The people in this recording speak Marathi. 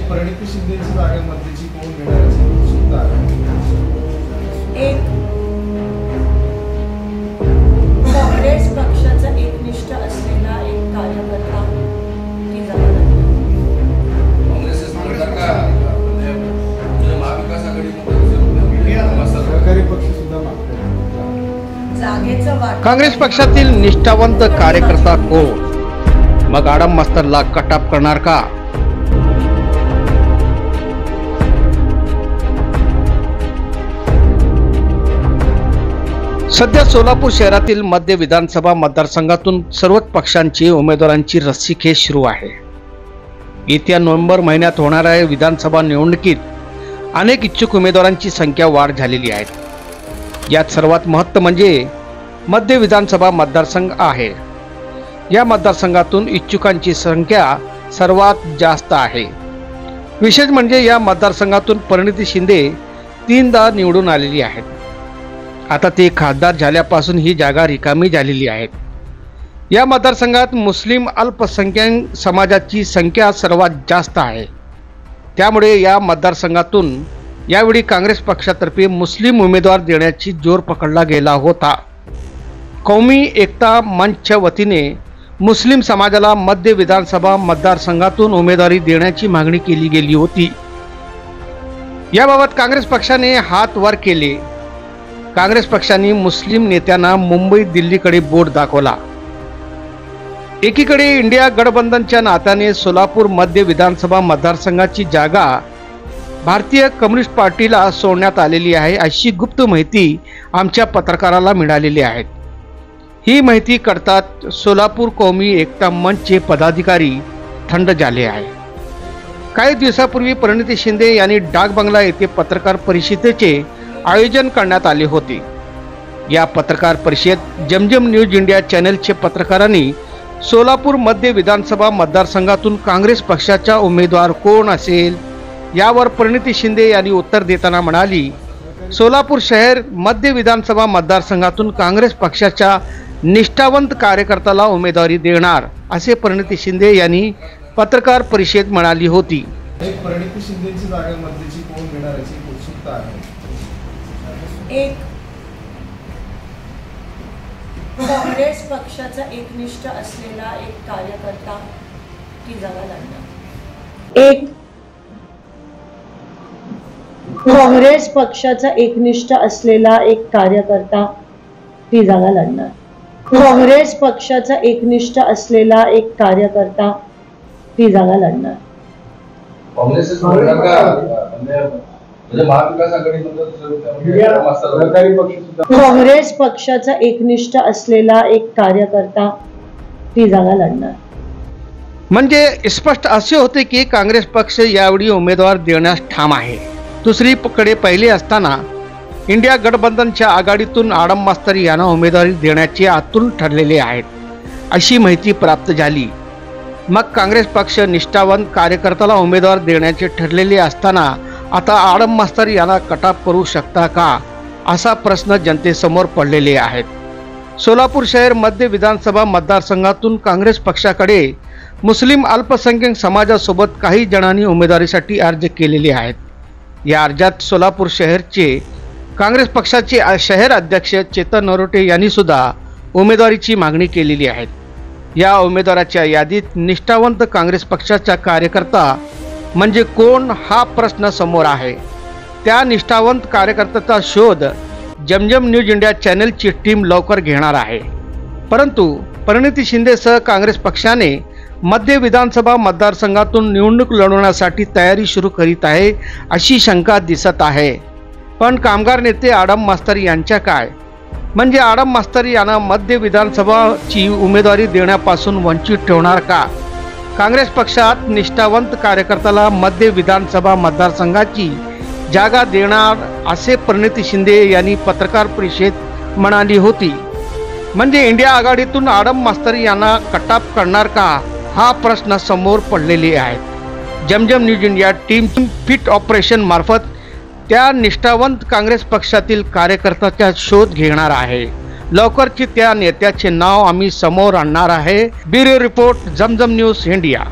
परिणिती शिंदेची जागा मध्येची कोण घेणार याची उत्सुकता आहे। एक काँग्रेस पक्षाचा एकनिष्ठ असलेला एक कार्यकर्ता ती जागा काँग्रेस पक्षातील निष्ठावंत कार्यकर्ता कोण? मग आडम मास्तरला कटाप करणार का? सध्या सोलापूर शहरातील मध्य विधानसभा मतदारसंघातून सर्वच पक्षांची उमेदवारांची रस्सीखेच सुरू आहे। येत्या नोव्हेंबर महिन्यात होणाऱ्या विधानसभा निवडणुकीत अनेक इच्छुक उमेदवारांची संख्या वाढ झालेली आहे। यात सर्वात महत्त्व म्हणजे मध्य विधानसभा मतदारसंघ आहे। या मतदारसंघातून इच्छुकांची संख्या सर्वात जास्त आहे। विशेष म्हणजे या मतदारसंघातून परिणिती शिंदे 3दा निवडून आलेली आहेत। आता ते खासदार झाल्यापासून ही जागा रिकामी झालेली आहे। या मतदारसंघात मुस्लिम अल्पसंख्याक समाजाची संख्या सर्वात जास्त आहे। त्यामुळे या मतदारसंघातून यावेळी काँग्रेस पक्षातर्फे मुस्लिम उमेदवार देण्याची जोर पकडला गेला होता। कौमी एकता मंचच्या वतीने मुस्लिम समाजाला मध्य विधानसभा मतदारसंघातून उमेदवारी देण्याची मागणी केली गेली होती। याबाबत काँग्रेस पक्षाने हात वर केले। काँग्रेस पक्षाने मुस्लिम नेत्यांना मुंबई दिल्लीकडे बोट दाखवला। एकीकडे इंडिया गठबंधनच्या नात्याने सोलापूर मध्य विधानसभा मतदारसंघाची जागा भारतीय कम्युनिस्ट पार्टीला सोडण्यात आलेली आहे, अशी गुप्त माहिती आमच्या पत्रकाराला मिळालेली आहे। ही माहिती कळताच सोलापूर कौमी एकता मंचचे पदाधिकारी थंड झाले आहे। काही दिवसापूर्वी परिणिती शिंदे यांनी डाक बंगला येथे पत्रकार परिषदेचे आयोजन करण्यात आले होते। या पत्रकार परिषदेत जमजम न्यूज इंडिया चॅनलचे पत्रकारांनी सोलापूर मध्य विधानसभा मतदारसंघातून काँग्रेस पक्षाचा उमेदवार कोण असेल यावर परिणिती शिंदे यांनी उत्तर देताना म्हणाली, सोलापूर शहर मध्य विधानसभा मतदारसंघातून काँग्रेस पक्षाच्या निष्ठावंत कार्यकर्त्याला उमेदवारी देणार, असे परिणिती शिंदे यांनी पत्रकार परिषदेत म्हणाली होती। परिणिती शिंदेची जागा मध्येची कोण घेणार याची उत्सुकता आहे। एक काँग्रेस पक्षाचा एकनिष्ठ असलेला एक कार्यकर्ता ती जागा लढणार। एक काँग्रेस पक्षाचा एकनिष्ठ असलेला एक कार्यकर्ता ती जागा लढणार। काँग्रेस पक्षाचा एकनिष्ठ असलेला एक कार्यकर्ता ती जागा लढणार। काँग्रेस पक्षाचा एकनिष्ठ असलेला एक कार्यकर्ता ती जागा लढणार। म्हणजे स्पष्ट असे होते की काँग्रेस पक्ष यावेळी उमेदवार देण्यास ठाम आहे। दुसरीकडे पहिले असताना इंडिया गठबंधनच्या आघाडीतून आडम मास्तर यांना उमेदवारी देण्याचे आतून ठरलेले आहेत, अशी माहिती प्राप्त झाली। मग काँग्रेस पक्ष निष्ठावंत कार्यकर्त्याला उमेदवार देण्याचे ठरलेले असताना आता आडम मास्तर यांना कटाप करू शकता का, असा प्रश्न जनतेसमोर पडलेले आहेत। सोलापूर शहर मध्य विधानसभा मतदारसंघातून काँग्रेस पक्षाकडे मुस्लिम अल्पसंख्याक समाजासोबत काही जणांनी उमेदवारीसाठी अर्ज केलेले आहेत। या अर्जात सोलापूर शहरचे काँग्रेस पक्षाचे शहर अध्यक्ष चेतन नरोटे यांनी सुद्धा उमेदवारीची मागणी केलेली आहे। या उमेदवाराच्या यादीत निष्ठावंत काँग्रेस पक्षाचा कार्यकर्ता म्हणजे कोण, हा प्रश्न समोर आहे। त्या निष्ठावंत कार्यकर्त्याचा शोध जमजम न्यूज इंडिया चॅनलची टीम लवकर घेणार आहे। परंतु परिणिती शिंदेसह काँग्रेस पक्षाने मध्य विधानसभा मतदारसंघातून निवडणूक लढवण्यासाठी तयारी सुरू करीत आहे, अशी शंका दिसत आहे। पण कामगार नेते आडम मास्तर यांच्या काय? म्हणजे आडम मास्तर यांना मध्य विधानसभाची उमेदवारी देण्यापासून वंचित ठेवणार का? काँग्रेस पक्षात निष्ठावंत कार्यकर्त्याला मध्य विधानसभा मतदारसंघाची जागा देणार, असे परिणिती शिंदे यांनी पत्रकार परिषदेत म्हणाली होती। म्हणजे इंडिया आघाडीतून आडम मास्तर यांना कटाप करणार का, हा प्रश्न समोर पडलेले आहे। Zamzam news India team fit operation मार्फत त्या निष्ठावंत काँग्रेस पक्षातील कार्यकर्त्याचा शोध घेणार आहे। लवकरच त्या नेत्याचे नाव आम्ही समोर आणणार आहे। ब्युरो रिपोर्ट, जमजम न्यूज इंडिया।